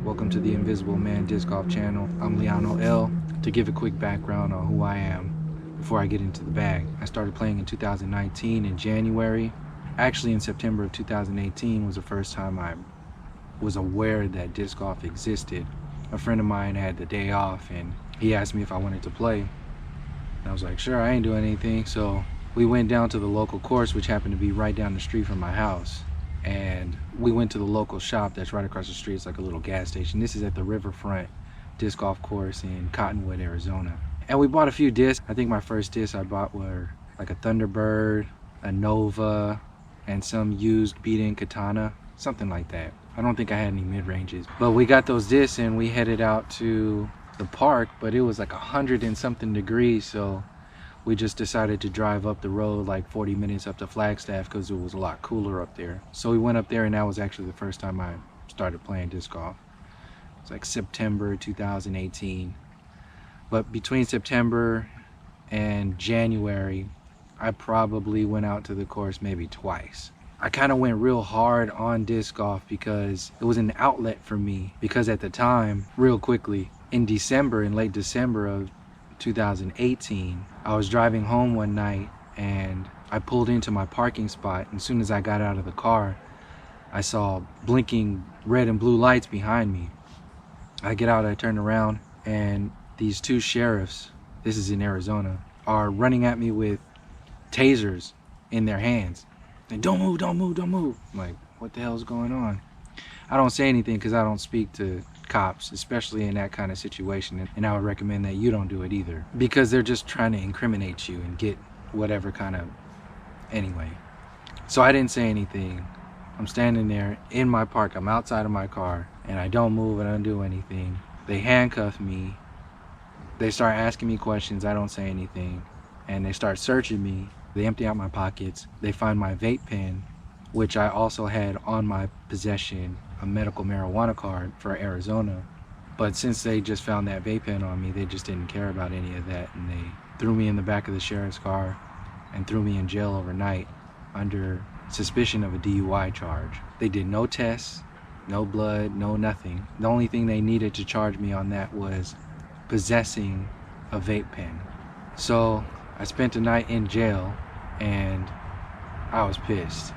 Welcome to the Invisible Man Disc Golf channel. I'm Leano L. To give a quick background on who I am before I get into the bag, I started playing in 2019 in January. Actually, in September of 2018 was the first time I was aware that disc golf existed. A friend of mine had the day off and he asked me if I wanted to play. And I was like, sure, I ain't doing anything. So we went down to the local course, which happened to be right down the street from my house. And we went to the local shop that's right across the street. It's like a little gas station. This is at the Riverfront Disc Golf Course in Cottonwood, Arizona. And we bought a few discs. I think my first discs I bought were like a Thunderbird, a Nova, and some used beat-in Katana, something like that. I don't think I had any mid-ranges. But we got those discs and we headed out to the park, but it was like 100 and something degrees, so we just decided to drive up the road like 40 minutes up to Flagstaff because it was a lot cooler up there. So we went up there and that was actually the first time I started playing disc golf. It's like September 2018. But between September and January, I probably went out to the course maybe twice. I kind of went real hard on disc golf because it was an outlet for me. Because at the time, real quickly, in late December of 2018, I was driving home one night and I pulled into my parking spot. And as soon as I got out of the car, I saw blinking red and blue lights behind me. I get out, I turn around, and these two sheriffs, this is in Arizona, are running at me with tasers in their hands. Like, don't move, don't move, don't move. I'm like, what the hell's going on? I don't say anything because I don't speak to cops, especially in that kind of situation, and I would recommend that you don't do it either, because they're just trying to incriminate you and get whatever kind of, anyway. So I didn't say anything. I'm standing there in my park, I'm outside of my car, and I don't move and I don't do anything. They handcuff me, they start asking me questions, I don't say anything, and they start searching me. They empty out my pockets, they find my vape pen, which I also had on my possession a medical marijuana card for Arizona. But since they just found that vape pen on me, they just didn't care about any of that, and they threw me in the back of the sheriff's car and threw me in jail overnight under suspicion of a DUI charge. They did no tests, no blood, no nothing. The only thing they needed to charge me on that was possessing a vape pen. So I spent a night in jail and I was pissed.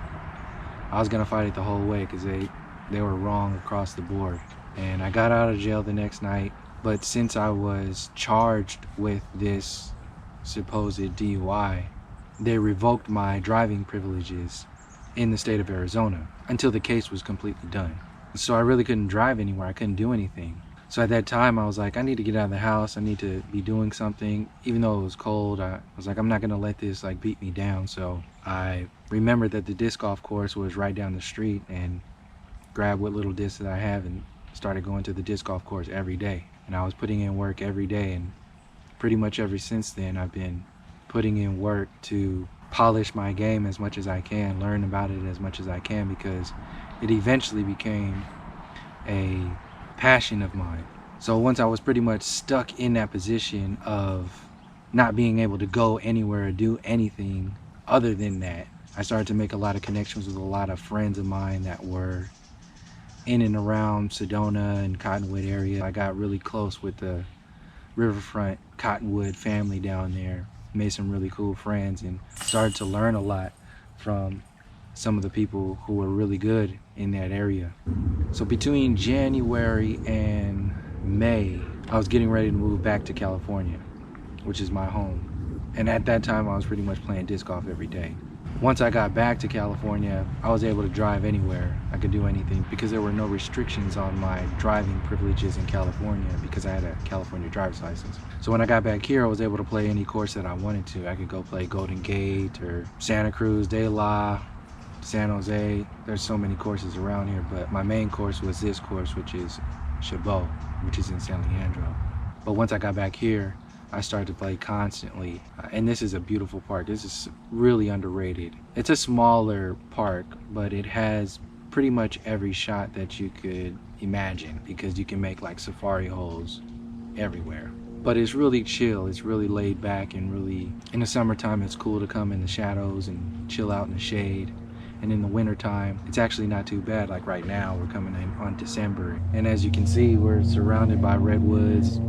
I was gonna fight it the whole way because they were wrong across the board. And I got out of jail the next night, but since I was charged with this supposed DUI, they revoked my driving privileges in the state of Arizona until the case was completely done. So I really couldn't drive anywhere, I couldn't do anything. So at that time I was like, I need to get out of the house, I need to be doing something. Even though it was cold, I was like, I'm not gonna let this like beat me down. So I remembered that the disc golf course was right down the street and grabbed what little discs that I have and started going to the disc golf course every day. And I was putting in work every day, and pretty much ever since then I've been putting in work to polish my game as much as I can, learn about it as much as I can, because it eventually became a passion of mine. So once I was pretty much stuck in that position of not being able to go anywhere or do anything other than that, I started to make a lot of connections with a lot of friends of mine that were in and around Sedona and Cottonwood area. I got really close with the Riverfront Cottonwood family down there, made some really cool friends, and started to learn a lot from some of the people who were really good in that area. So between January and May, I was getting ready to move back to California, which is my home. And at that time, I was pretty much playing disc golf every day. Once I got back to California, I was able to drive anywhere. I could do anything because there were no restrictions on my driving privileges in California because I had a California driver's license. So when I got back here, I was able to play any course that I wanted to. I could go play Golden Gate or Santa Cruz, De La, San Jose. There's so many courses around here, but my main course was this course, which is Chabot, which is in San Leandro. But once I got back here, I started to play constantly. And this is a beautiful park. This is really underrated. It's a smaller park, but it has pretty much every shot that you could imagine, because you can make like safari holes everywhere. But it's really chill, it's really laid back, and really, in the summertime it's cool to come in the shadows and chill out in the shade. And in the winter time, it's actually not too bad. Like right now, we're coming in on December. And as you can see, we're surrounded by redwoods,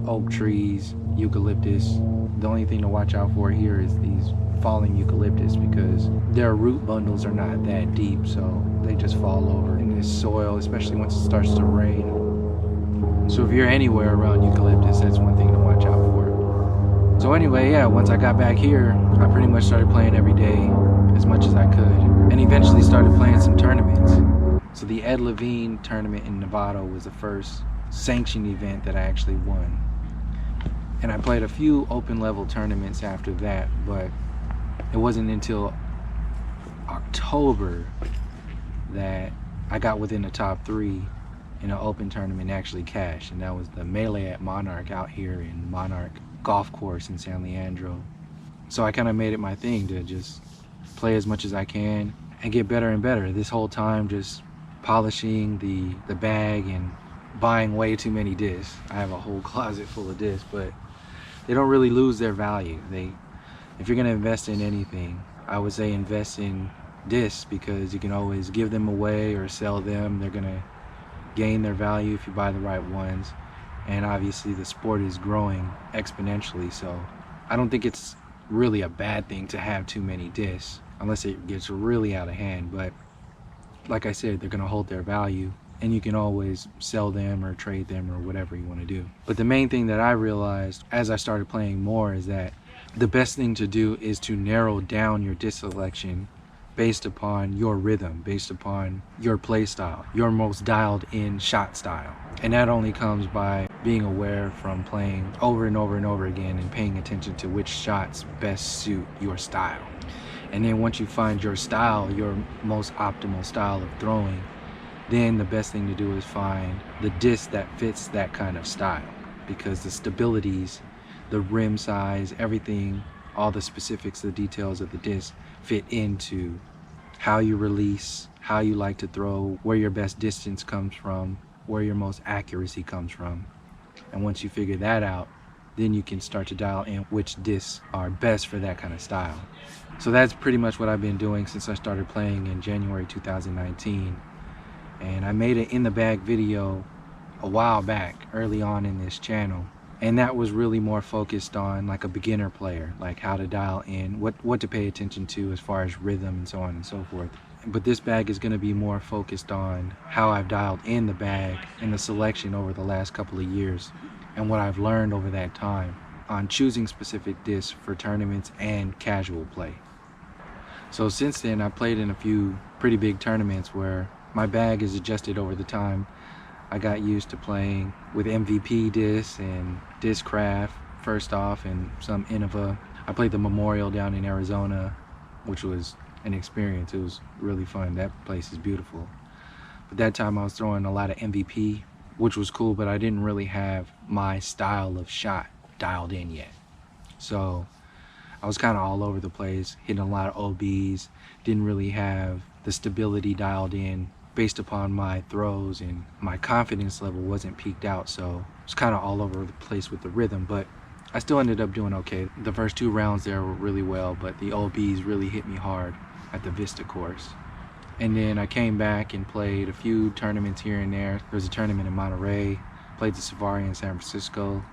oak trees, eucalyptus. The only thing to watch out for here is these falling eucalyptus because their root bundles are not that deep, so they just fall over in this soil, especially once it starts to rain. So if you're anywhere around eucalyptus, that's one thing to watch out for. So anyway, yeah, once I got back here, I pretty much started playing every day as much as I could, and eventually started playing some tournaments. So the Ed Levine tournament in Nevada was the first sanctioned event that I actually won. And I played a few open level tournaments after that, but it wasn't until October that I got within the top 3 in an open tournament and actually cashed, and that was the Melee at Monarch out here in Monarch Golf Course in San Leandro. So I kind of made it my thing to just play as much as I can and get better and better. This whole time just polishing the bag and buying way too many discs. I have a whole closet full of discs, but they don't really lose their value. If you're gonna invest in anything, I would say invest in discs because you can always give them away or sell them. They're gonna gain their value if you buy the right ones. And obviously the sport is growing exponentially, so I don't think it's really a bad thing to have too many discs unless it gets really out of hand. But like I said, they're gonna hold their value and you can always sell them or trade them or whatever you want to do. But the main thing that I realized as I started playing more is that the best thing to do is to narrow down your disc selection based upon your rhythm, based upon your play style, your most dialed in shot style. And that only comes by being aware from playing over and over and over again and paying attention to which shots best suit your style. And then once you find your style, your most optimal style of throwing, then the best thing to do is find the disc that fits that kind of style, because the stabilities, the rim size, everything, all the specifics, the details of the disc fit into how you release, how you like to throw, where your best distance comes from, where your most accuracy comes from. And once you figure that out, then you can start to dial in which discs are best for that kind of style. So that's pretty much what I've been doing since I started playing in January 2019. And I made an in the bag video a while back, early on in this channel. And that was really more focused on like a beginner player, like how to dial in, what to pay attention to as far as rhythm and so on and so forth. But this bag is going to be more focused on how I've dialed in the bag and the selection over the last couple of years and what I've learned over that time on choosing specific discs for tournaments and casual play. So since then, I played in a few pretty big tournaments where my bag is adjusted over the time. I got used to playing with MVP discs and Discraft first off, and some Innova. I played the Memorial down in Arizona, which was an experience. It was really fun. That place is beautiful. But that time I was throwing a lot of MVP, which was cool, but I didn't really have my style of shot dialed in yet. So I was kind of all over the place, hitting a lot of OBs, didn't really have the stability dialed in based upon my throws, and my confidence level wasn't peaked out, so it was kind of all over the place with the rhythm. But I still ended up doing okay. The first 2 rounds there were really well, but the OBs really hit me hard at the Vista course. And then I came back and played a few tournaments here and there. There was a tournament in Monterey, played the Safari in San Francisco,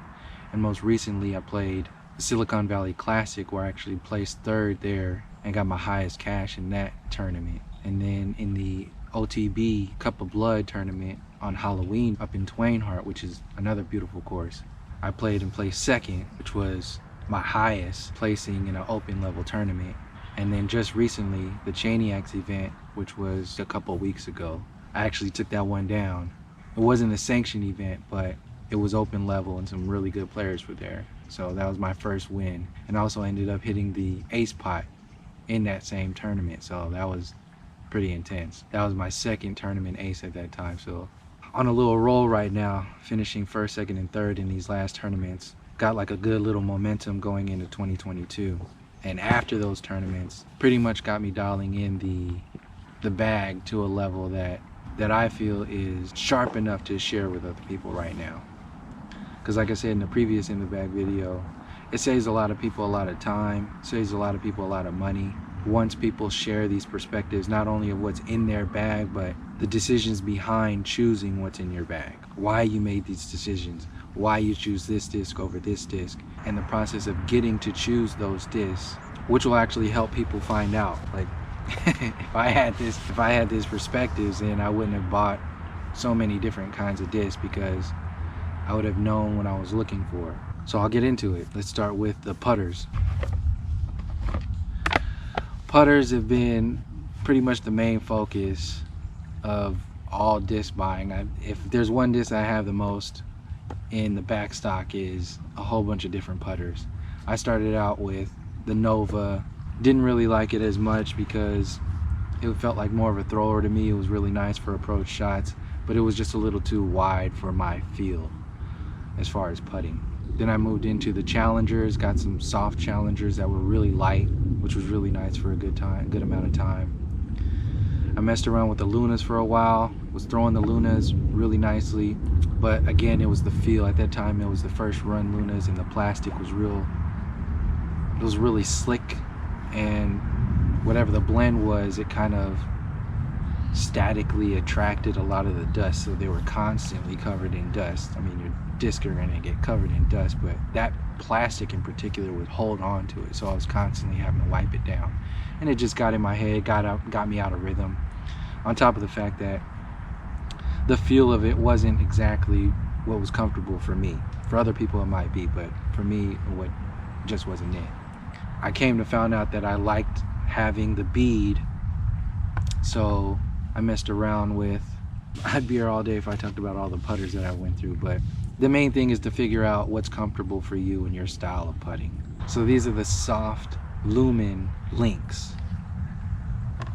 and most recently I played the Silicon Valley Classic, where I actually placed 3rd there and got my highest cash in that tournament. And then in the OTB Cup of Blood tournament on Halloween up in Twain Harte, which is another beautiful course, I played and placed 2nd, which was my highest placing in an open level tournament. And then just recently, the Chaniacs event, which was a couple of weeks ago, I actually took that one down. It wasn't a sanctioned event, but it was open level and some really good players were there. So that was my first win. And I also ended up hitting the ace pot in that same tournament. So that was pretty intense. That was my 2nd tournament ace at that time. So on a little roll right now, finishing 1st, 2nd, and 3rd in these last tournaments. Got like a good little momentum going into 2022. And after those tournaments, pretty much got me dialing in the bag to a level that I feel is sharp enough to share with other people right now. Because like I said in the previous in the bag video, it saves a lot of people a lot of time, saves a lot of people a lot of money, once people share these perspectives, not only of what's in their bag, but the decisions behind choosing what's in your bag, why you made these decisions, why you choose this disc over this disc, and the process of getting to choose those discs, which will actually help people find out. Like, if I had this perspectives, then I wouldn't have bought so many different kinds of discs, because I would have known what I was looking for. So I'll get into it. Let's start with the putters. Putters have been pretty much the main focus of all disc buying. If there's one disc I have the most in the back stock, is a whole bunch of different putters. I started out with the Nova. Didn't really like it as much because it felt like more of a thrower to me. It was really nice for approach shots, but it was just a little too wide for my feel as far as putting. Then I moved into the Challengers, got some soft Challengers that were really light, which was really nice for a good amount of time. I messed around with the Lunas for a while, was throwing the Lunas really nicely, but again, it was the feel. At that time, it was the first run Lunas, and the plastic was really slick, and whatever the blend was, it kind of statically attracted a lot of the dust, so they were constantly covered in dust. I mean, your discs are gonna get covered in dust, but that plastic in particular would hold on to it, so I was constantly having to wipe it down, and it just got in my head, got me out of rhythm, on top of the fact that the feel of it wasn't exactly what was comfortable for me. For other people it might be, but for me, what just wasn't it. I came to find out that I liked having the bead, so I messed around with, I'd be here all day if I talked about all the putters that I went through, but the main thing is to figure out what's comfortable for you and your style of putting. So these are the soft Lumen links,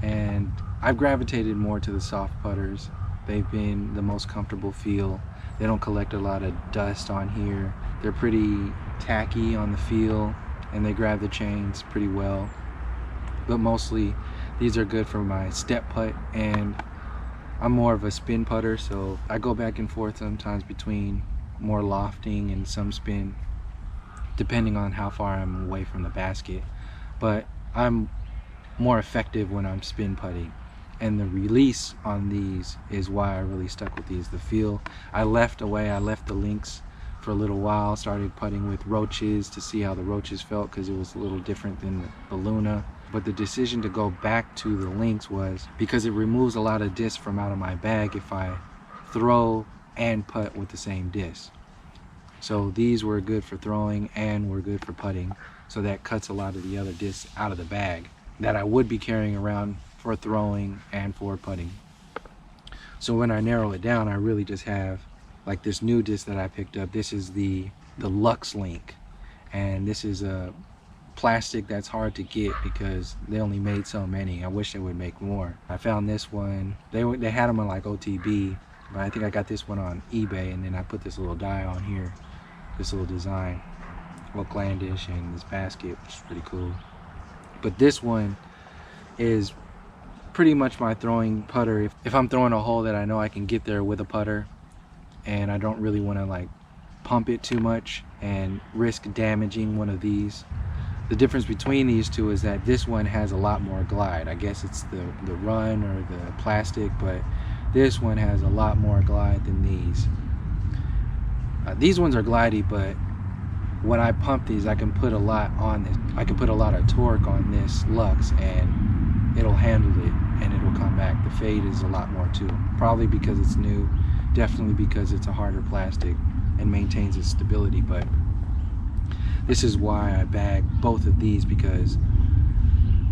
and I've gravitated more to the soft putters. They've been the most comfortable feel. They don't collect a lot of dust on here. They're pretty tacky on the feel, and they grab the chains pretty well. But mostly these are good for my step putt, and I'm more of a spin putter, so I go back and forth sometimes between more lofting and some spin, depending on how far I'm away from the basket. But I'm more effective when I'm spin putting, and the release on these is why I really stuck with these. The feel, I left the links for a little while, started putting with roaches to see how the roaches felt, because it was a little different than the Luna. But the decision to go back to the links was because it removes a lot of disc from out of my bag if I throw and putt with the same disc. So these were good for throwing and were good for putting, so that cuts a lot of the other discs out of the bag that I would be carrying around for throwing and for putting. So when I narrow it down, I really just have like this new disc that I picked up. This is the Lux Link, and this is a plastic that's hard to get because they only made so many. I wish they would make more. I found this one, they had them on like OTB, but I think I got this one on eBay, and then I put this little die on here, this little design, Oaklandish, and this basket, which is pretty cool. But this one is pretty much my throwing putter. If I'm throwing a hole that I know I can get there with a putter, and I don't really want to like pump it too much and risk damaging one of these. The difference between these two is that this one has a lot more glide. I guess it's the run or the plastic, but this one has a lot more glide than these. These ones are glidey, but when I pump these, I can put a lot on this. I can put a lot of torque on this Lux, and it'll handle it, and it'll come back. The fade is a lot more too. Probably because it's new, definitely because it's a harder plastic and maintains its stability, but this is why I bag both of these, because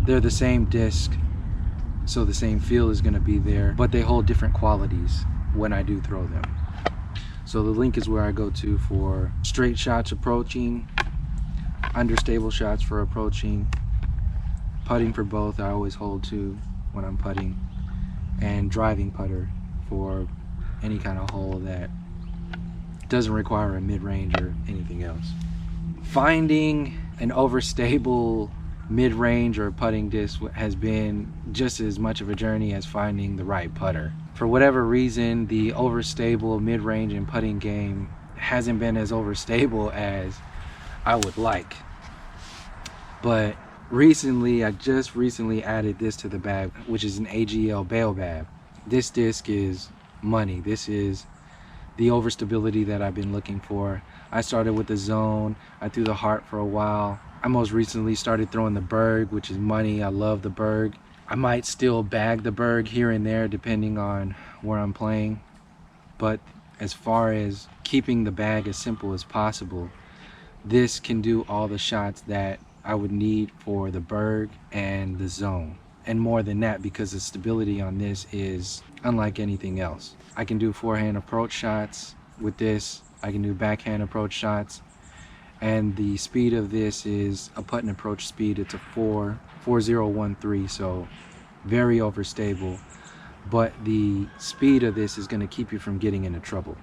they're the same disc, so the same feel is going to be there, but they hold different qualities when I do throw them. So the link is where I go to for straight shots approaching, understable shots for approaching, putting for both. I always hold to when I'm putting, and driving putter for any kind of hole that doesn't require a mid-range or anything else. Finding an overstable mid-range or putting disc has been just as much of a journey as finding the right putter. For whatever reason, the overstable mid-range and putting game hasn't been as overstable as I would like. But Recently, I just recently added this to the bag, which is an AGL Baobab. This disc is money. This is the overstability that I've been looking for. I started with the Zone. I threw the Heart for a while. I most recently started throwing the Berg, which is money. I love the Berg. I might still bag the Berg here and there depending on where I'm playing. But as far as keeping the bag as simple as possible, this can do all the shots that I would need for the Berg and the Zone. And more than that, because the stability on this is unlike anything else. I can do forehand approach shots with this. I can do backhand approach shots. And the speed of this is a putt and approach speed. It's a 4013, so very overstable. But the speed of this is going to keep you from getting into trouble.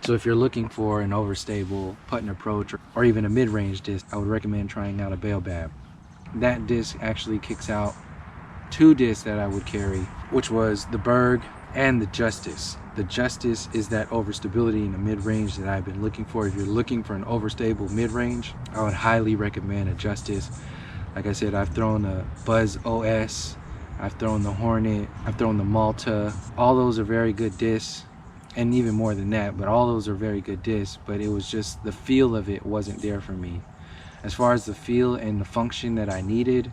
So if you're looking for an overstable putt and approach or even a mid-range disc, I would recommend trying out a Baobab. That disc actually kicks out two discs that I would carry, which was the Berg and the Justice. The Justice is that overstability in the mid-range that I've been looking for. If you're looking for an overstable mid-range, I would highly recommend a Justice. Like I said, I've thrown a Buzz OS, I've thrown the Hornet, I've thrown the Malta. All those are very good discs, and even more than that, but all those are very good discs, but it was just the feel of it wasn't there for me. As far as the feel and the function that I needed,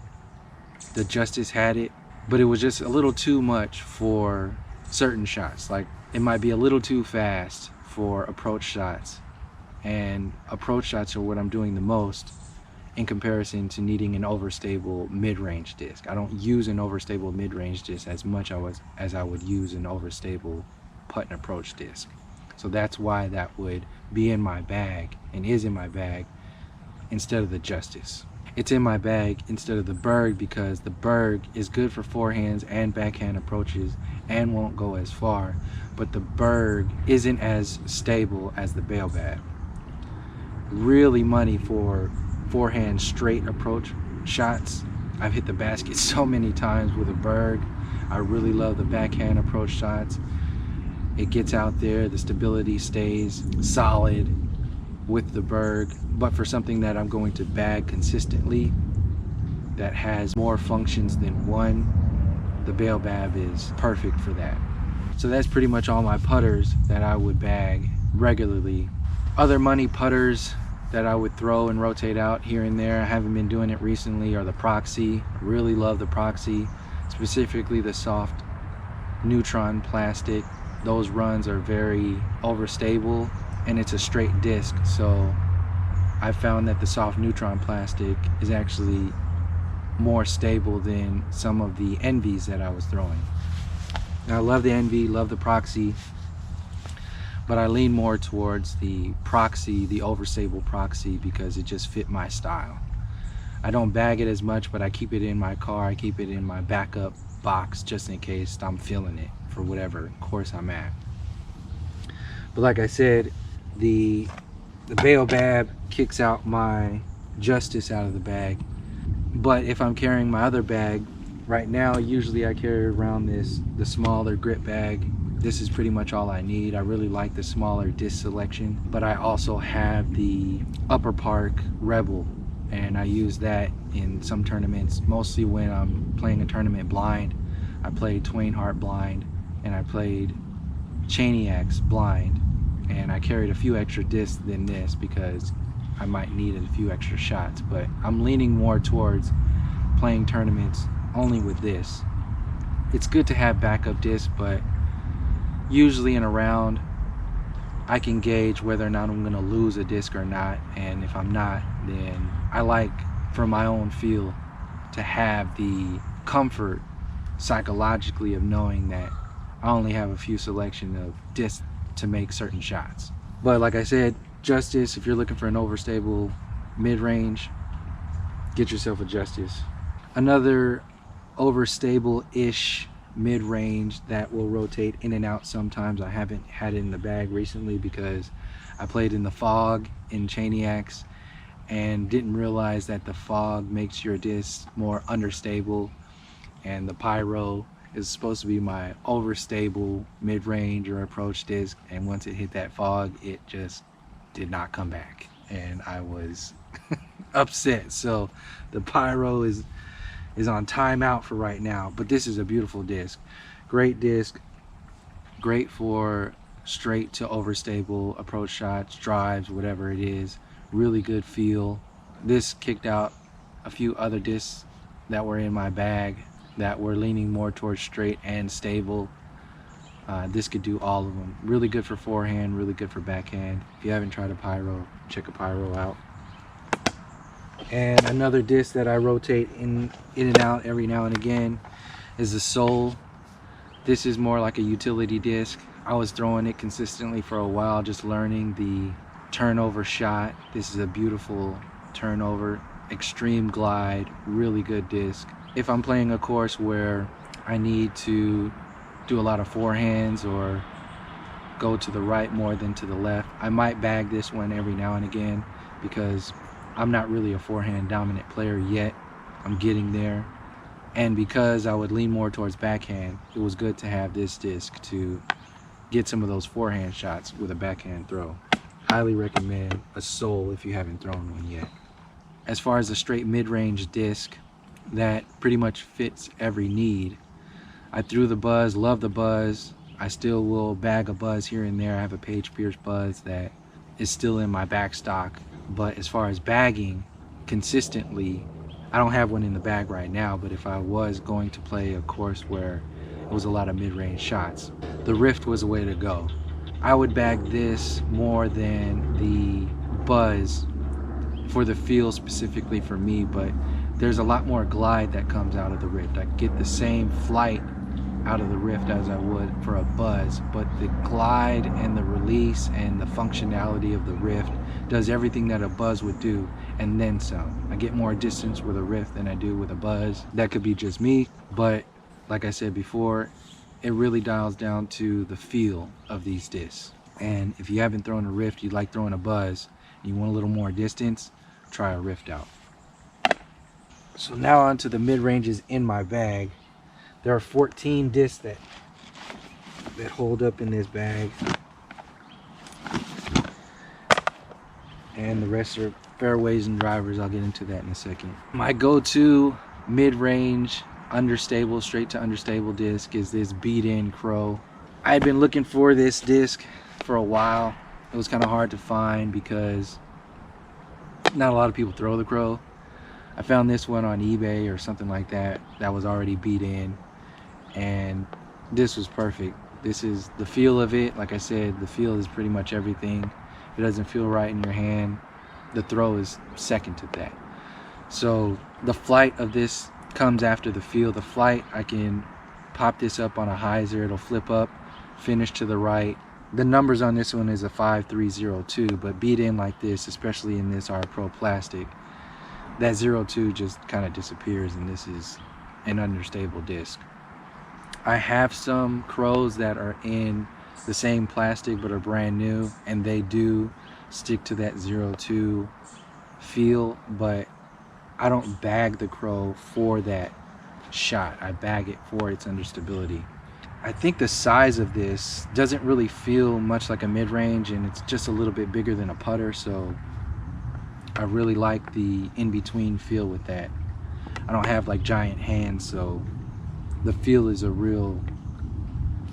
the Justice had it, but it was just a little too much for certain shots. Like, it might be a little too fast for approach shots, and approach shots are what I'm doing the most in comparison to needing an overstable mid-range disc. I don't use an overstable mid-range disc as much as I would use an overstable putt and approach disc. So that's why that would be in my bag and is in my bag instead of the Justice. It's in my bag instead of the Berg because the Berg is good for forehands and backhand approaches and won't go as far, but the Berg isn't as stable as the Baobab. Really money for forehand straight approach shots. I've hit the basket so many times with a Berg. I really love the backhand approach shots. It gets out there, the stability stays solid with the Berg, but for something that I'm going to bag consistently that has more functions than one, the Baobab is perfect for that. So that's pretty much all my putters that I would bag regularly. Other money putters that I would throw and rotate out here and there, I haven't been doing it recently, are the Proxy. I really love the Proxy, specifically the soft neutron plastic. Those runs are very overstable and it's a straight disc, so I found that the soft neutron plastic is actually more stable than some of the Envies that I was throwing. Now, I love the Envy, love the Proxy, but I lean more towards the Proxy, the overstable Proxy, because it just fit my style. I don't bag it as much, but I keep it in my car, I keep it in my backup box just in case I'm feeling it for whatever course I'm at. But like I said, the Baobab kicks out my Justice out of the bag. But if I'm carrying my other bag, right now usually I carry around the smaller grip bag. This is pretty much all I need. I really like the smaller disc selection, but I also have the Upper Park Rebel, and I use that in some tournaments, mostly when I'm playing a tournament blind. I played Twain Hart blind, and I played Chaniacs blind, and I carried a few extra discs than this because I might need a few extra shots, but I'm leaning more towards playing tournaments only with this. It's good to have backup discs, but usually in a round I can gauge whether or not I'm going to lose a disc or not, and if I'm not, then I like, for my own feel, to have the comfort psychologically of knowing that I only have a few selection of discs to make certain shots. But like I said, Justice, if you're looking for an overstable mid-range, get yourself a Justice. Another overstable-ish mid-range that will rotate in and out sometimes, I haven't had it in the bag recently because I played in the fog in Chaniacs and didn't realize that the fog makes your disc more understable, and the Pyro is supposed to be my overstable mid-range or approach disc, and once it hit that fog, it just did not come back. and I was upset. So the Pyro is on timeout for right now, but this is a beautiful disc. Great disc, great for straight to overstable approach shots, drives, whatever it is. Really good feel. This kicked out a few other discs that were in my bag that were leaning more towards straight and stable. This could do all of them. Really good for forehand, really good for backhand. If you haven't tried a Pyro, check a Pyro out. And another disc that I rotate in and out every now and again is the Soul. This is more like a utility disc. I was throwing it consistently for a while, just learning the turnover shot. This is a beautiful turnover, extreme glide, really good disc. If I'm playing a course where I need to do a lot of forehands or go to the right more than to the left, I might bag this one every now and again because I'm not really a forehand dominant player yet. I'm getting there. And because I would lean more towards backhand, it was good to have this disc to get some of those forehand shots with a backhand throw. Highly recommend a Soul if you haven't thrown one yet. As far as a straight mid-range disc that pretty much fits every need, I threw the Buzz, love the Buzz. I still will bag a Buzz here and there. I have a Paige Pierce Buzz that is still in my back stock. But as far as bagging consistently, I don't have one in the bag right now, but if I was going to play a course where it was a lot of mid-range shots, the Rift was a way to go. I would bag this more than the Buzz for the feel specifically for me, but there's a lot more glide that comes out of the Rift. I get the same flight out of the Rift as I would for a Buzz, but the glide and the release and the functionality of the Rift does everything that a Buzz would do and then some. I get more distance with a Rift than I do with a Buzz. That could be just me, but like I said before, it really dials down to the feel of these discs. And if you haven't thrown a Rift, you like throwing a Buzz, and you want a little more distance, try a Rift out. So now onto the mid-ranges in my bag. There are 14 discs that hold up in this bag, and the rest are fairways and drivers. I'll get into that in a second. My go-to mid-range understable, straight to understable disc is this beat-in Crow. I had been looking for this disc for a while. It was kind of hard to find because not a lot of people throw the Crow. I found this one on eBay or something like that that was already beat in, and this was perfect. This is the feel of it. Like I said, the feel is pretty much everything. If it doesn't feel right in your hand, the throw is second to that. So the flight of this comes after the feel. The flight, I can pop this up on a hyzer, it'll flip up, finish to the right. The numbers on this one is a 5302, but beat in like this, especially in this R Pro plastic, that 02 just kind of disappears, and this is an understable disc. I have some Crows that are in the same plastic but are brand new, and they do stick to that 02 feel, but I don't bag the Crow for that shot. I bag it for its understability. I think the size of this doesn't really feel much like a mid-range, and it's just a little bit bigger than a putter, so I really like the in-between feel with that. I don't have like giant hands, so the feel is a real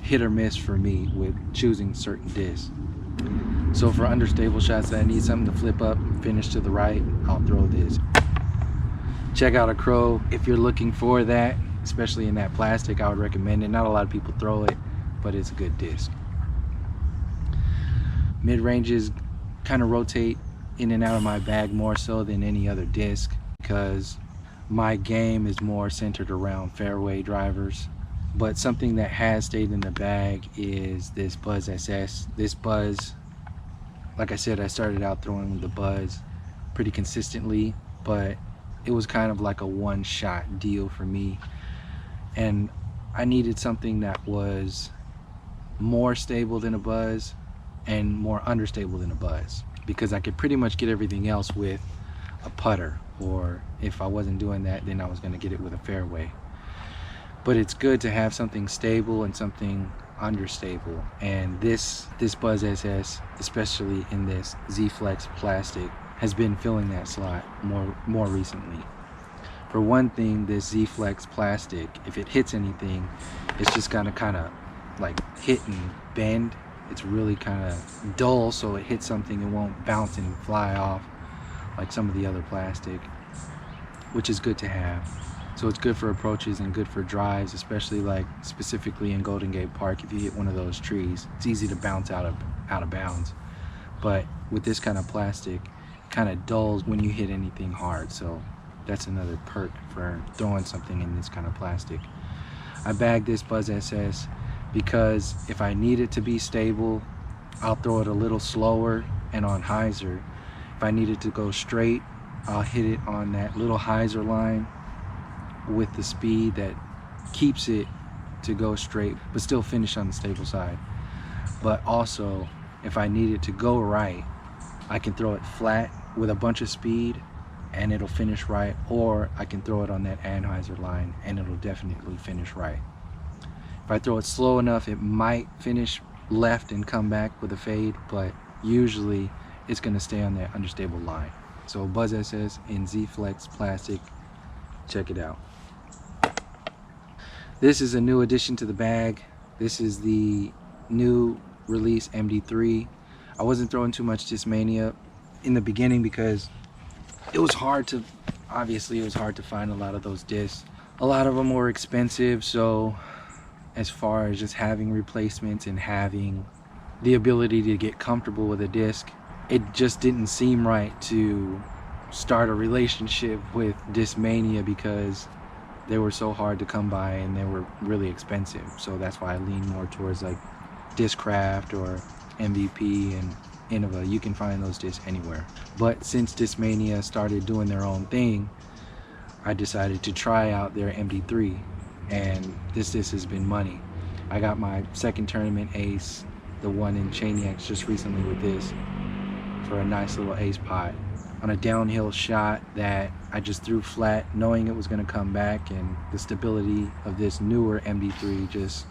hit or miss for me with choosing certain discs. So for understable shots that I need something to flip up, finish to the right, I'll throw this. Check out a Crow if you're looking for that, especially in that plastic. I would recommend it. Not a lot of people throw it, but it's a good disc. Mid-ranges kind of rotate in and out of my bag more so than any other disc because my game is more centered around fairway drivers. But something that has stayed in the bag is this Buzz SS. This Buzz, like I said, I started out throwing the Buzz pretty consistently, but it was kind of like a one-shot deal for me, and I needed something that was more stable than a Buzz and more understable than a Buzz, because I could pretty much get everything else with a putter, or if I wasn't doing that, then I was going to get it with a fairway. But it's good to have something stable and something understable, and this Buzz SS, especially in this Z-Flex plastic, has been filling that slot more recently. For one thing, this Z-Flex plastic, if it hits anything, it's just gonna kind of like hit and bend. It's really kind of dull, so it hits something, it won't bounce and fly off like some of the other plastic, which is good to have. So it's good for approaches and good for drives, especially like specifically in Golden Gate Park. If you hit one of those trees, it's easy to bounce out of bounds. But with this kind of plastic, it kind of dulls when you hit anything hard. So that's another perk for throwing something in this kind of plastic. I bagged this Buzz SS because if I need it to be stable, I'll throw it a little slower and on hyzer. If I need it to go straight, I'll hit it on that little hyzer line with the speed that keeps it to go straight but still finish on the stable side. But also, if I need it to go right, I can throw it flat with a bunch of speed and it'll finish right, or I can throw it on that anhyzer line and it'll definitely finish right. If I throw it slow enough, it might finish left and come back with a fade, but usually it's gonna stay on that understable line. So Buzz SS in Z-Flex plastic, check it out. This is a new addition to the bag. This is the new release MD3. I wasn't throwing too much Discmania in the beginning because it was hard to, obviously it was hard to find a lot of those discs. A lot of them were expensive, so as far as just having replacements and having the ability to get comfortable with a disc, it just didn't seem right to start a relationship with Discmania because they were so hard to come by and they were really expensive. So that's why I lean more towards like Discraft or MVP and Innova. You can find those discs anywhere. But since Discmania started doing their own thing, I decided to try out their MD3, and this disc has been money. I got my second tournament ace, the one in Chaniacs, just recently with this for a nice little ace pot on a downhill shot that I just threw flat knowing it was going to come back, and the stability of this newer MD3 just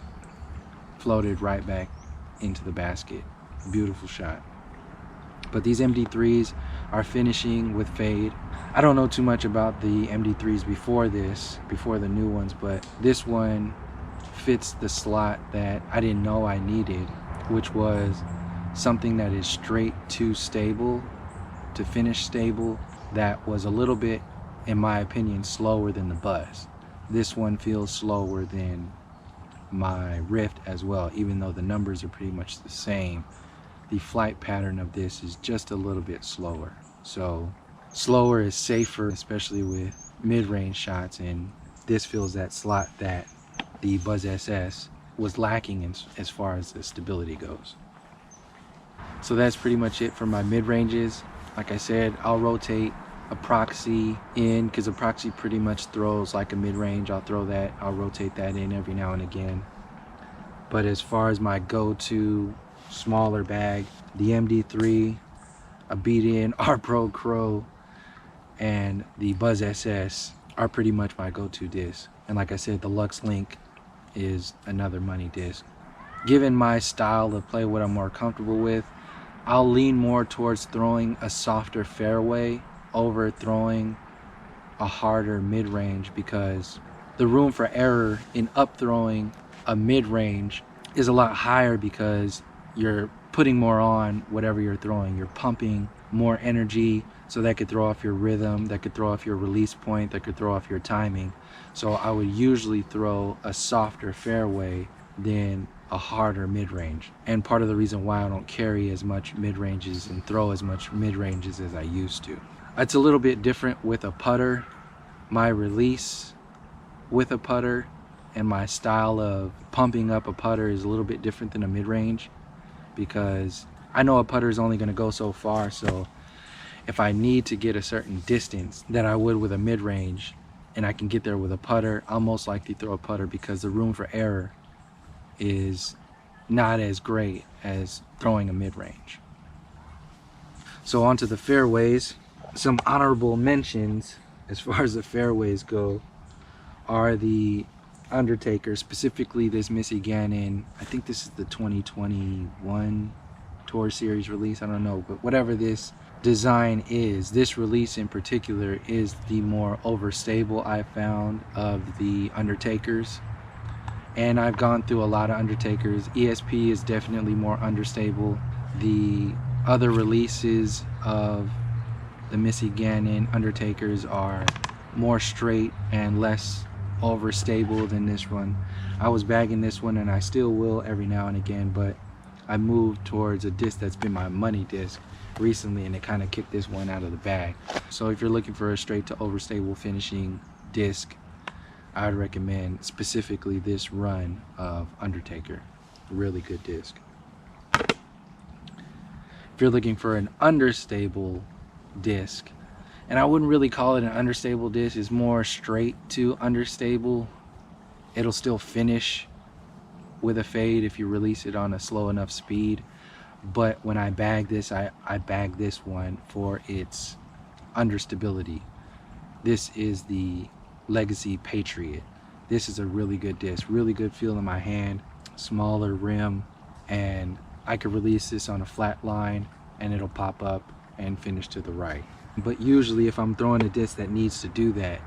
floated right back into the basket. Beautiful shot. But these MD3s are finishing with fade. I don't know too much about the MD3s before this, before the new ones, but this one fits the slot that I didn't know I needed, which was something that is straight to stable, to finish stable, that was a little bit, in my opinion, slower than the Buzz. This one feels slower than my Rift as well, even though the numbers are pretty much the same. The flight pattern of this is just a little bit slower. So slower is safer, especially with mid-range shots, and this fills that slot that the Buzz SS was lacking as far as the stability goes. So that's pretty much it for my mid-ranges. Like I said, I'll rotate a proxy in because a proxy pretty much throws like a mid-range. I'll rotate that in every now and again. But as far as my go-to smaller bag, the MD3, a beat-in, our Pro Crow, and the Buzz SS are pretty much my go-to disc. And like I said, the Lux Link is another money disc. Given my style of play, what I'm more comfortable with, I'll lean more towards throwing a softer fairway over throwing a harder mid-range, because the room for error in up throwing a mid-range is a lot higher because you're putting more on whatever you're throwing. You're pumping more energy, so that could throw off your rhythm, that could throw off your release point, that could throw off your timing. So I would usually throw a softer fairway than a harder mid-range. And part of the reason why I don't carry as much mid-ranges and throw as much mid-ranges as I used to. It's a little bit different with a putter. My release with a putter and my style of pumping up a putter is a little bit different than a mid-range, because I know a putter is only going to go so far. So if I need to get a certain distance that I would with a mid-range and I can get there with a putter, I'll most likely throw a putter because the room for error is not as great as throwing a mid-range. So onto the fairways. Some honorable mentions as far as the fairways go are the Undertaker, specifically this Missy Gannon. I think this is the 2021 Tour Series release, I don't know, but whatever this design is. This release in particular is the more overstable I found of the Undertakers, and I've gone through a lot of Undertakers. ESP is definitely more understable. The other releases of the Missy Gannon Undertakers are more straight and less overstable than this one. I was bagging this one, and I still will every now and again, but I moved towards a disc that's been my money disc recently, and it kind of kicked this one out of the bag. So if you're looking for a straight to overstable finishing disc, I would recommend specifically this run of Undertaker. Really good disc. If you're looking for an understable disc, and I wouldn't really call it an understable disc, it's more straight to understable. It'll still finish with a fade if you release it on a slow enough speed, but when I bag this, I bag this one for its understability. This is the Legacy Patriot. This is a really good disc, really good feel in my hand, smaller rim, and I could release this on a flat line and it'll pop up and finish to the right. But usually if I'm throwing a disc that needs to do that,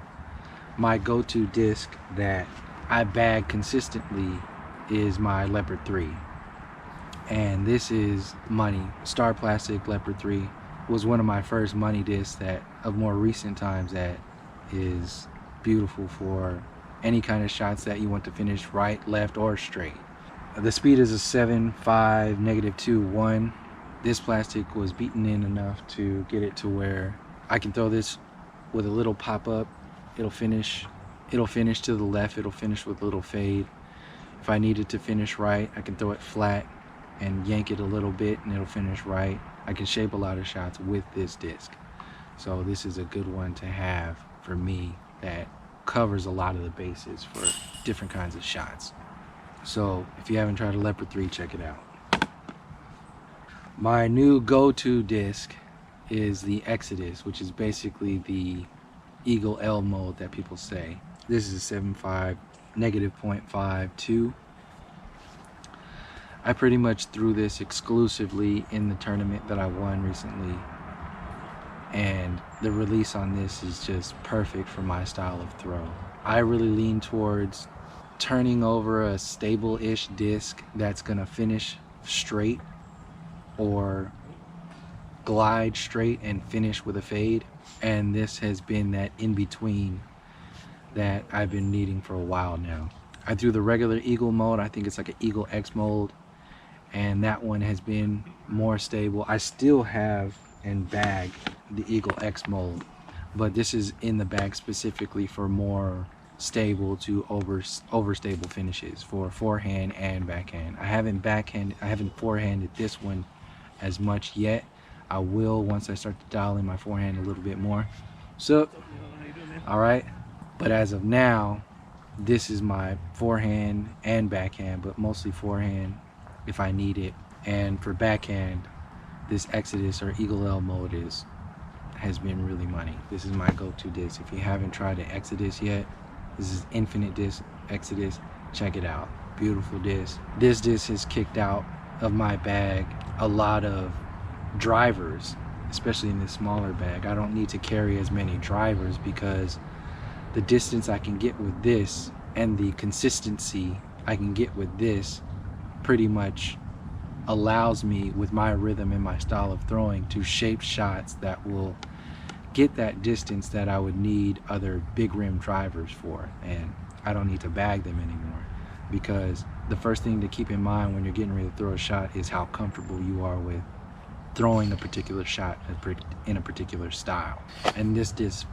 my go-to disc that I bag consistently is my Leopard 3, and this is money. Star Plastic Leopard 3 was one of my first money discs that of more recent times that is beautiful for any kind of shots that you want to finish right, left, or straight. The speed is a 7.5 -2.1. This plastic was beaten in enough to get it to where I can throw this with a little pop-up. It'll finish to the left, it'll finish with a little fade. If I need it to finish right, I can throw it flat and yank it a little bit and it'll finish right. I can shape a lot of shots with this disc. So this is a good one to have for me that covers a lot of the bases for different kinds of shots. So if you haven't tried a Leopard 3, check it out. My new go-to disc is the Exodus, which is basically the Eagle L mode that people say. This is a 7.5 -0.52. I pretty much threw this exclusively in the tournament that I won recently, and the release on this is just perfect for my style of throw. I really lean towards turning over a stable-ish disc that's gonna finish straight or glide straight and finish with a fade, and this has been that in-between that I've been needing for a while now. I threw the regular Eagle mode, I think it's like an Eagle X mode, and that one has been more stable. I still have and bag the Eagle X mode, but this is in the bag specifically for more stable to overstable finishes for forehand and backhand. I haven't forehanded this one as much yet. I will once I start to dial in my forehand a little bit more. So, all right, but as of now, this is my forehand and backhand, but mostly forehand if I need it. And for backhand, this Exodus or Eagle L mode has been really money. This is my go-to disc. If you haven't tried the Exodus yet, this is Infinite Disc Exodus. Check it out. Beautiful disc. This disc has kicked out of my bag a lot of drivers, especially in this smaller bag. I don't need to carry as many drivers because the distance I can get with this and the consistency I can get with this pretty much allows me, with my rhythm and my style of throwing, to shape shots that will get that distance that I would need other big rim drivers for, and I don't need to bag them anymore, because the first thing to keep in mind when you're getting ready to throw a shot is how comfortable you are with throwing a particular shot in a particular style, and this disc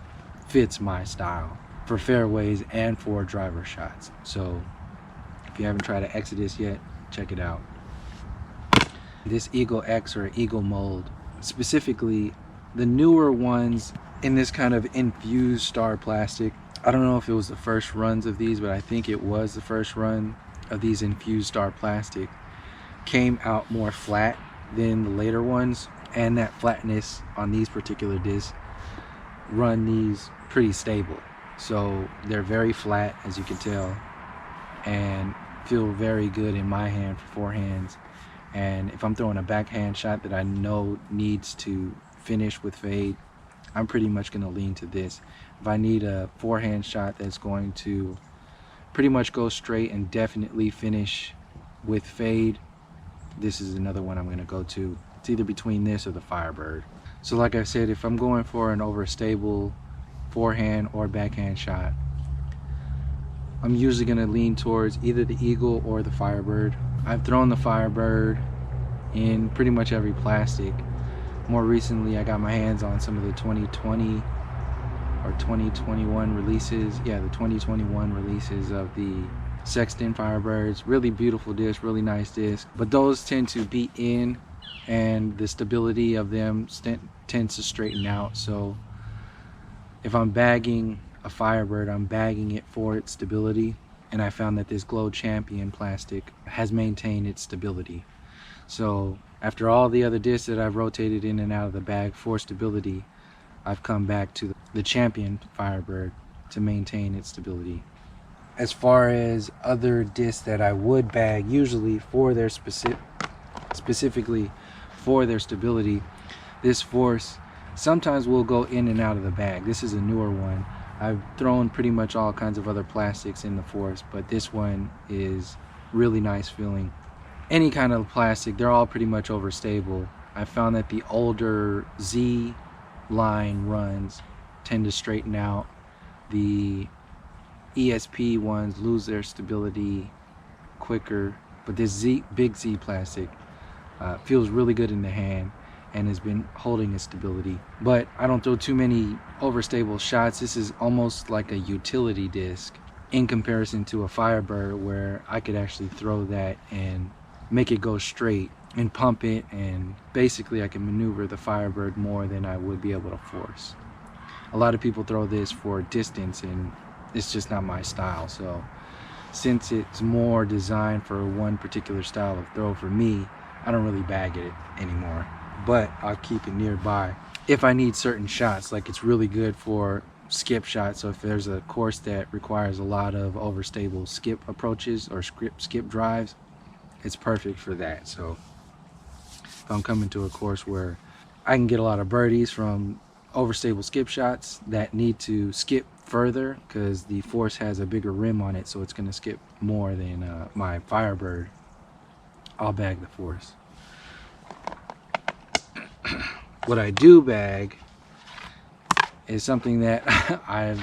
fits my style for fairways and for driver shots. So if you haven't tried an Exodus yet, check it out. This Eagle X or Eagle mold, specifically the newer ones in this kind of infused star plastic, I don't know if it was the first runs of these, but I think it was the first run of these infused star plastic, came out more flat than the later ones, and that flatness on these particular discs run these pretty stable. So they're very flat, as you can tell, and feel very good in my hand for forehands. And if I'm throwing a backhand shot that I know needs to finish with fade, I'm pretty much going to lean to this. If I need a forehand shot that's going to pretty much go straight and definitely finish with fade, this is another one I'm going to go to. It's either between this or the Firebird. So like I said, if I'm going for an overstable forehand or backhand shot, I'm usually going to lean towards either the Eagle or the Firebird. I've thrown the Firebird in pretty much every plastic. More recently, I got my hands on some of the 2020 or 2021 releases. Yeah, the 2021 releases of the Sexton Firebirds. Really beautiful disc, really nice disc. But those tend to beat in, and the stability of them tends to straighten out. So if I'm bagging a Firebird, I'm bagging it for its stability. And I found that this Glow Champion plastic has maintained its stability. So after all the other discs that I've rotated in and out of the bag for stability, I've come back to the Champion Firebird to maintain its stability. As far as other discs that I would bag, usually for their specifically for their stability, this Force sometimes will go in and out of the bag. This is a newer one. I've thrown pretty much all kinds of other plastics in the Force, but this one is really nice feeling. Any kind of plastic, they're all pretty much overstable. I found that the older Z line runs tend to straighten out. The ESP ones lose their stability quicker, but this big Z plastic feels really good in the hand and has been holding its stability. But I don't throw too many overstable shots. This is almost like a utility disc in comparison to a Firebird, where I could actually throw that and make it go straight and pump it, and basically I can maneuver the Firebird more than I would be able to Force. A lot of people throw this for distance, and it's just not my style. So since it's more designed for one particular style of throw for me, I don't really bag it anymore, but I'll keep it nearby if I need certain shots. Like, it's really good for skip shots. So if there's a course that requires a lot of overstable skip approaches or skip drives, it's perfect for that. So if I'm coming to a course where I can get a lot of birdies from overstable skip shots that need to skip further, because the Force has a bigger rim on it, so it's going to skip more than my Firebird, I'll bag the Force. What I do bag is something that I've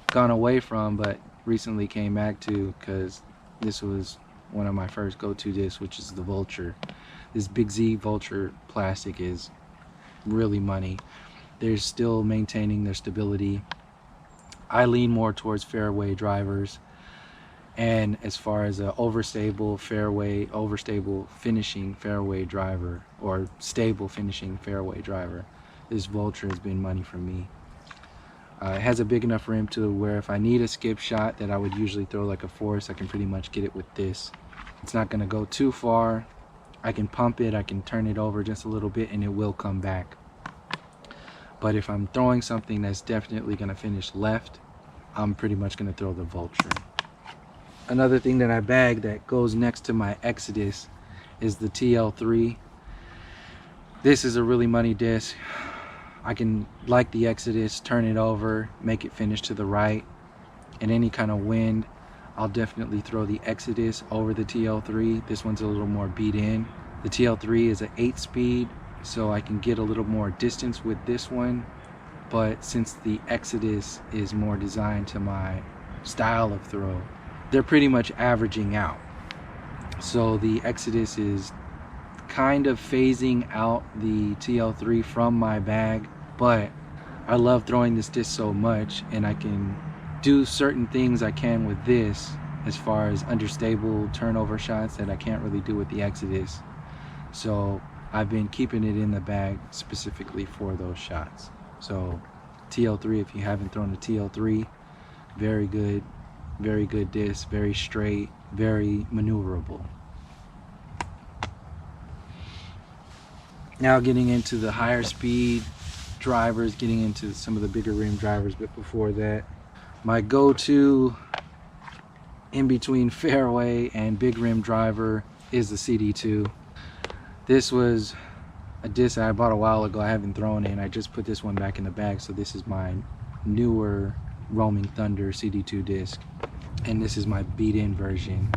gone away from but recently came back to, because this was one of my first go-to discs, which is the Vulture. This Big Z Vulture plastic is really money. They're still maintaining their stability. I lean more towards Fairway drivers, and as far as a overstable finishing fairway driver, or stable finishing fairway driver, this Vulture has been money for me. It has a big enough rim to where if I need a skip shot that I would usually throw like a Force, I can pretty much get it with this. It's not going to go too far. I can pump it, I can turn it over just a little bit, and it will come back. But if I'm throwing something that's definitely going to finish left, I'm pretty much going to throw the Vulture. Another thing that I bag that goes next to my Exodus is the TL3. This is a really money disc. I can, like the Exodus, turn it over, make it finish to the right. In any kind of wind, I'll definitely throw the Exodus over the TL3. This one's a little more beat in. The TL3 is an 8-speed, so I can get a little more distance with this one. But since the Exodus is more designed to my style of throw, they're pretty much averaging out. So the Exodus is kind of phasing out the TL3 from my bag, but I love throwing this disc so much, and I can do certain things I can with this as far as understable turnover shots that I can't really do with the Exodus. So I've been keeping it in the bag specifically for those shots. So TL3, if you haven't thrown the TL3, very good disc, very straight, very maneuverable. Now getting into the higher speed drivers, getting into some of the bigger rim drivers, but before that, my go-to in between fairway and big rim driver is the CD2. This was a disc I bought a while ago. I haven't thrown it, and I just put this one back in the bag. So this is my newer Roaming Thunder CD2 disc, and this is my beat-in version.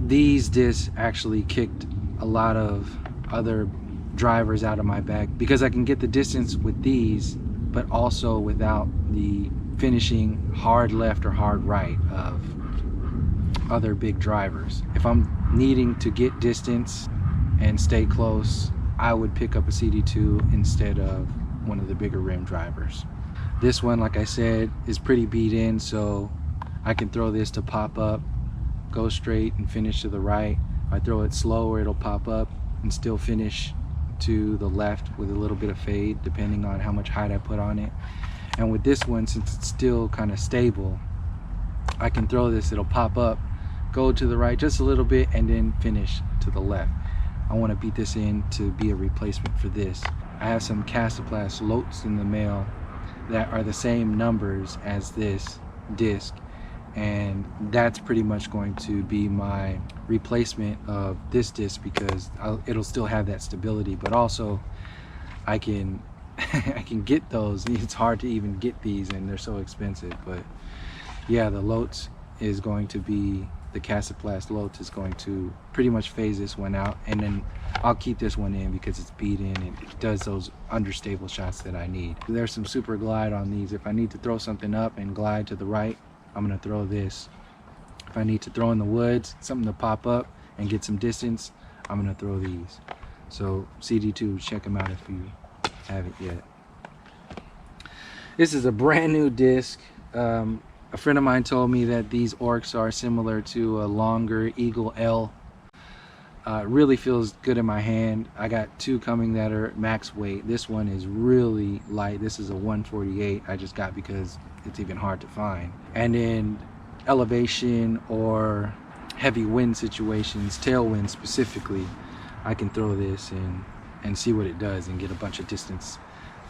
These discs actually kicked a lot of other drivers out of my bag because I can get the distance with these, but also without the finishing hard left or hard right of other big drivers. If I'm needing to get distance and stay close, I would pick up a CD2 instead of one of the bigger rim drivers. This one, like I said, is pretty beat in, so I can throw this to pop up, go straight and finish to the right. If I throw it slower, it'll pop up and still finish to the left with a little bit of fade, depending on how much height I put on it. And with this one, since it's still kind of stable, I can throw this, it'll pop up, go to the right just a little bit, and then finish to the left. I want to beat this in to be a replacement for this. I have some Casoplast Lotes in the mail that are the same numbers as this disc, and that's pretty much going to be my replacement of this disc because it'll still have that stability, but also I can I can get those. It's hard to even get these and they're so expensive, but yeah, the Lotes is going to be, the Casoplast Lotes is going to pretty much phase this one out, and then I'll keep this one in because it's beat in and it does those understable shots that I need. There's some super glide on these. If I need to throw something up and glide to the right, I'm gonna throw this. If I need to throw in the woods, something to pop up and get some distance, I'm gonna throw these. So CD2, check them out if you haven't yet. This is a brand new disc. A friend of mine told me that these Orcs are similar to a longer Eagle L. It really feels good in my hand. I got two coming that are max weight. This one is really light. This is a 148 I just got because it's even hard to find. And in elevation or heavy wind situations, tailwind specifically, I can throw this and see what it does and get a bunch of distance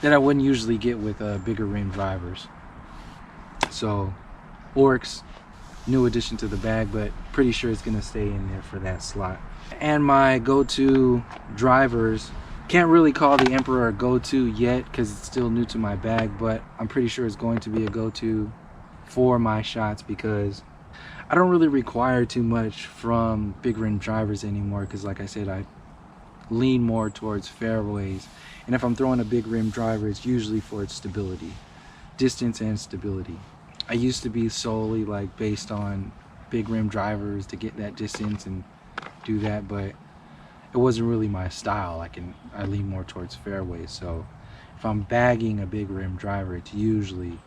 that I wouldn't usually get with bigger rim drivers. So Orcs, new addition to the bag, but pretty sure it's gonna stay in there for that slot. And my go-to drivers, can't really call the Emperor a go-to yet because it's still new to my bag, but I'm pretty sure it's going to be a go-to for my shots because I don't really require too much from big rim drivers anymore because, like I said, I lean more towards fairways, and if I'm throwing a big rim driver, it's usually for its stability, distance and stability. I used to be solely like based on big rim drivers to get that distance and do that, but it wasn't really my style. I lean more towards fairways. So if I'm bagging a big rim driver, it's usually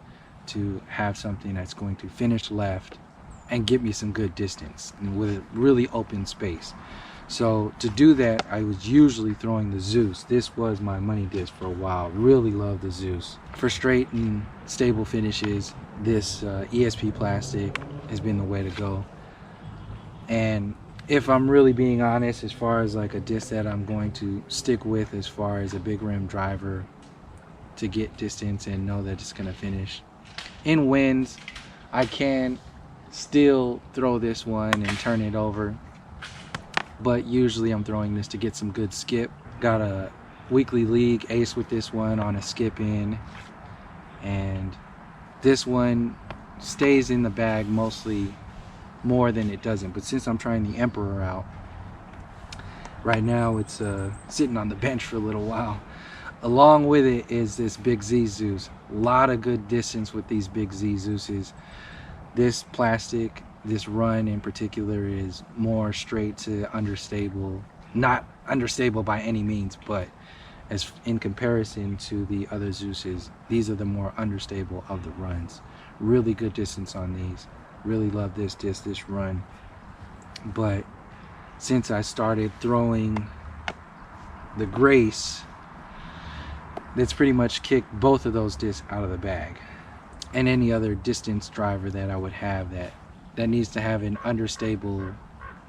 to have something that's going to finish left and get me some good distance and with a really open space. So to do that, I was usually throwing the Zeus. This was my money disc for a while. Really love the Zeus. For straight and stable finishes, this ESP plastic has been the way to go. And if I'm really being honest, as far as like a disc that I'm going to stick with as far as a big rim driver to get distance and know that it's gonna finish in winds, I can still throw this one and turn it over, but usually I'm throwing this to get some good skip. Got a weekly league ace with this one on a skip in, and this one stays in the bag mostly more than it doesn't, but since I'm trying the Emperor out right now, it's sitting on the bench for a little while. Along with it is this big Z Zeus. A lot of good distance with these big Z Zeuses. This plastic, this run in particular, is more straight to understable. Not understable by any means, but as in comparison to the other Zeuses, these are the more understable of the runs. Really good distance on these. Really love this disc, this run. But since I started throwing the Grace, that's pretty much kicked both of those discs out of the bag. And any other distance driver that I would have that needs to have an understable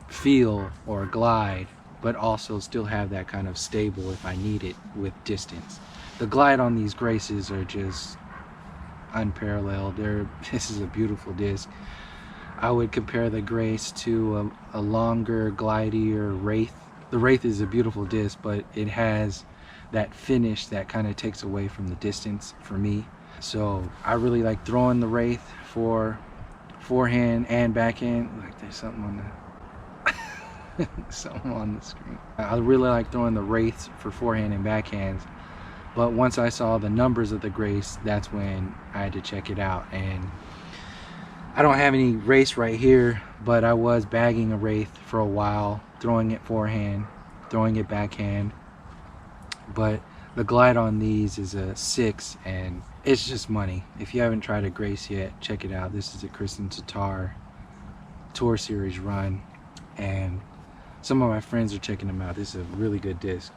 feel or glide, but also still have that kind of stable if I need it with distance. The glide on these Graces are just unparalleled. This is a beautiful disc. I would compare the Grace to a longer, glidier Wraith. The Wraith is a beautiful disc, but it has that finish that kind of takes away from the distance for me. So I really like throwing the Wraith for forehand and backhand. Like there's something on the something on the screen. I really like throwing the Wraiths for forehand and backhands. But once I saw the numbers of the Grace, that's when I had to check it out. And I don't have any Wraiths right here, but I was bagging a Wraith for a while, throwing it forehand, throwing it backhand. But the glide on these is a 6, and it's just money. If you haven't tried a Grace yet, check it out. This is a Kristen Tatar Tour Series run, and some of my friends are checking them out. This is a really good disc.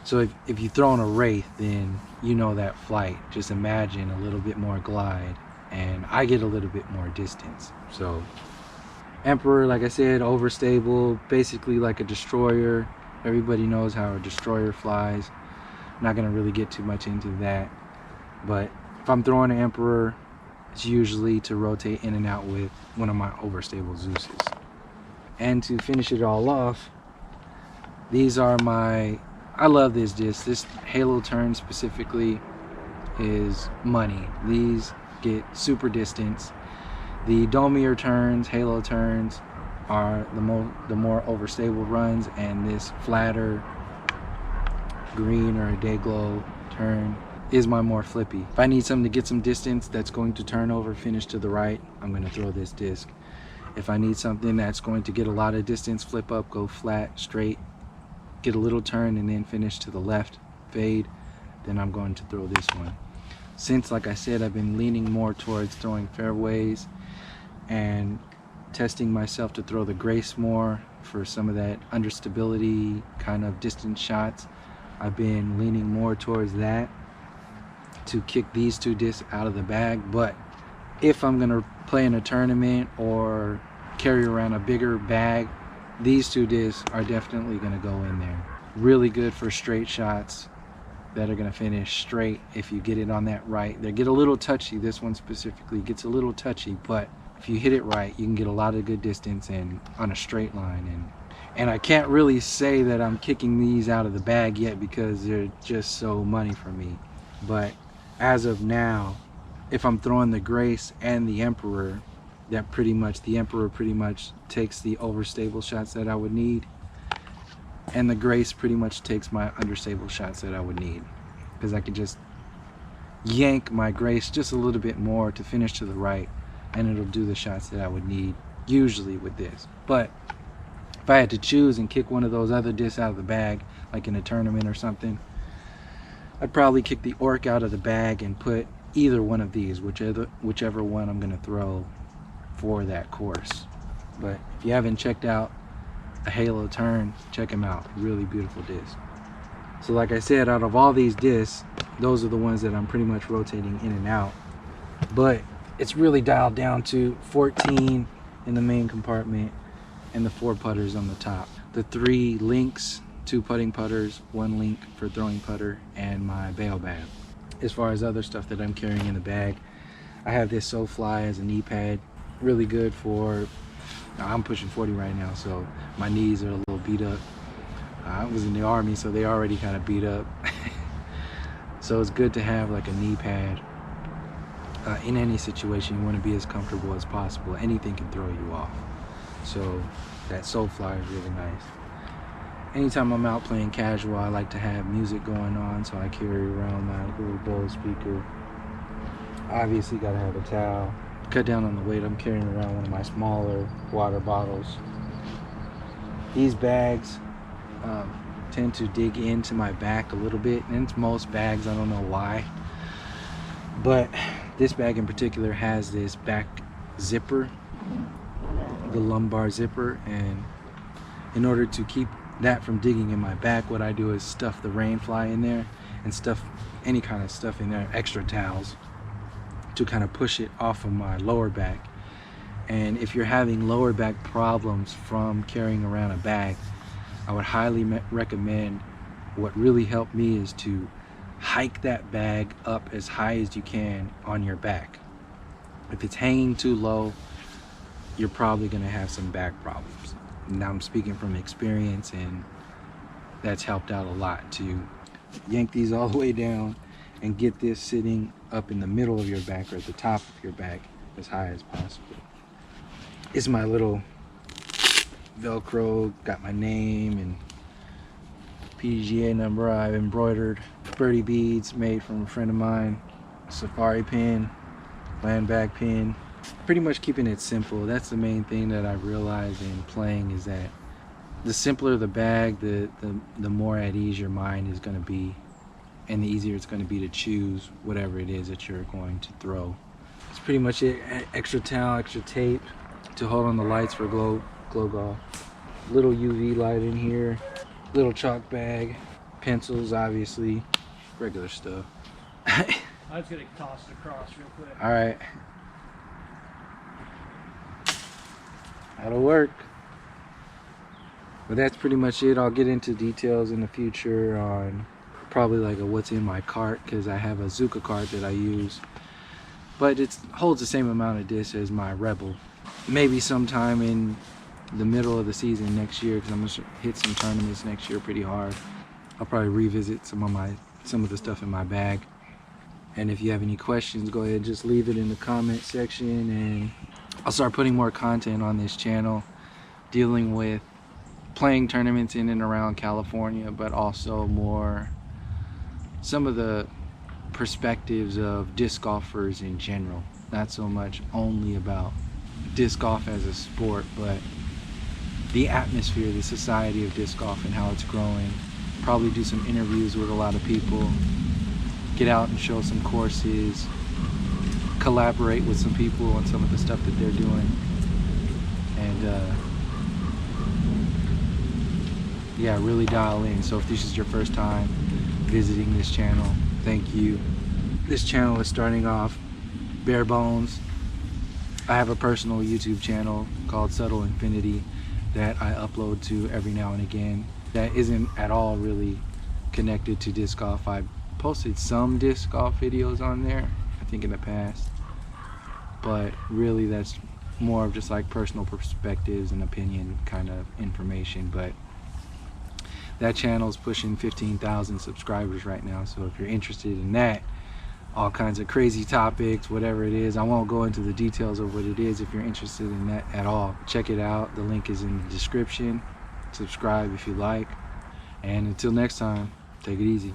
So if you throw on a Wraith, then you know that flight. Just imagine a little bit more glide, and I get a little bit more distance. So Emperor, like I said, overstable, basically like a destroyer. Everybody knows how a destroyer flies. I'm not gonna really get too much into that, but if I'm throwing an Emperor, it's usually to rotate in and out with one of my overstable Zeuses. And to finish it all off, these are my, I love this disc. This Halo turn specifically is money. These get super distance. The Domier turns, Halo turns are the more overstable runs, and this flatter green or a day glow turn is my more flippy. If I need something to get some distance that's going to turn over, finish to the right, I'm going to throw this disc. If I need something that's going to get a lot of distance, flip up, go flat, straight, get a little turn, and then finish to the left, fade, then I'm going to throw this one. Since, like I said, I've been leaning more towards throwing fairways and testing myself to throw the Grace more for some of that understability kind of distance shots, I've been leaning more towards that to kick these two discs out of the bag. But if I'm gonna play in a tournament or carry around a bigger bag, these two discs are definitely gonna go in there. Really good for straight shots that are gonna finish straight if you get it on that right. They get a little touchy, this one specifically gets a little touchy, but if you hit it right, you can get a lot of good distance and on a straight line. And I can't really say that I'm kicking these out of the bag yet because they're just so money for me. But as of now, if I'm throwing the Grace and the Emperor, the Emperor pretty much takes the overstable shots that I would need, and the Grace pretty much takes my understable shots that I would need, because I could just yank my Grace just a little bit more to finish to the right, and it'll do the shots that I would need usually with this. But if I had to choose and kick one of those other discs out of the bag, like in a tournament or something, I'd probably kick the Orc out of the bag and put either one of these, whichever one I'm gonna throw for that course. But if you haven't checked out a Halo turn, check them out. Really beautiful disc. So like I said, out of all these discs, those are the ones that I'm pretty much rotating in and out. But it's really dialed down to 14 in the main compartment and the 4 putters on the top. The 3 links, 2 putting putters, 1 link for throwing putter, and my bail bag. As far as other stuff that I'm carrying in the bag, I have this SoFly as a knee pad. Really good for, I'm pushing 40 right now, so my knees are a little beat up. I was in the Army, so they already kind of beat up. So it's good to have like a knee pad. In any situation, you want to be as comfortable as possible. Anything can throw you off. So that SoFly is really nice. Anytime I'm out playing casual, I like to have music going on, so I carry around my little Bose speaker. Obviously gotta have a towel. Cut down on the weight, I'm carrying around one of my smaller water bottles. These bags tend to dig into my back a little bit, and it's most bags, I don't know why. But this bag in particular has this back zipper, the lumbar zipper, and in order to keep that from digging in my back, what I do is stuff the rain fly in there and stuff any kind of stuff in there, extra towels, to kind of push it off of my lower back. And if you're having lower back problems from carrying around a bag, I would highly recommend, what really helped me is to hike that bag up as high as you can on your back. If it's hanging too low, you're probably going to have some back problems. Now I'm speaking from experience, and that's helped out a lot to yank these all the way down and get this sitting up in the middle of your back or at the top of your back as high as possible. It's my little Velcro, got my name and PDGA number. I've embroidered birdie beads made from a friend of mine, safari pin, land bag pin. Pretty much keeping it simple. That's the main thing that I've realized in playing, is that the simpler the bag, the more at ease your mind is going to be, and the easier it's going to be to choose whatever it is that you're going to throw. That's pretty much it. Extra towel, extra tape to hold on the lights for glow golf. Little UV light in here, little chalk bag, pencils, obviously, regular stuff. I was gonna toss it across real quick. All right, that'll work. But that's pretty much it. I'll get into details in the future on probably like a what's in my cart, because I have a Zuka cart that I use, but it holds the same amount of discs as my Rebel. Maybe sometime in the middle of the season next year, because I'm gonna hit some tournaments next year pretty hard. I'll probably revisit some of the stuff in my bag. And if you have any questions, go ahead and just leave it in the comment section, and I'll start putting more content on this channel dealing with playing tournaments in and around California, but also more some of the perspectives of disc golfers in general. Not so much only about disc golf as a sport, but the atmosphere, the society of disc golf and how it's growing. Probably do some interviews with a lot of people, get out and show some courses, collaborate with some people on some of the stuff that they're doing, and yeah, really dial in. So if this is your first time visiting this channel, thank you. This channel is starting off bare bones. I have a personal YouTube channel called Subtle Infinity that I upload to every now and again. That isn't at all really connected to disc golf. I've posted some disc golf videos on there, I think in the past, but really that's more of just like personal perspectives and opinion kind of information. But that channel is pushing 15,000 subscribers right now, so if you're interested in that, all kinds of crazy topics, whatever it is, I won't go into the details of what it is. If you're interested in that at all, check it out. The link is in the description. Subscribe if you like, and until next time, take it easy.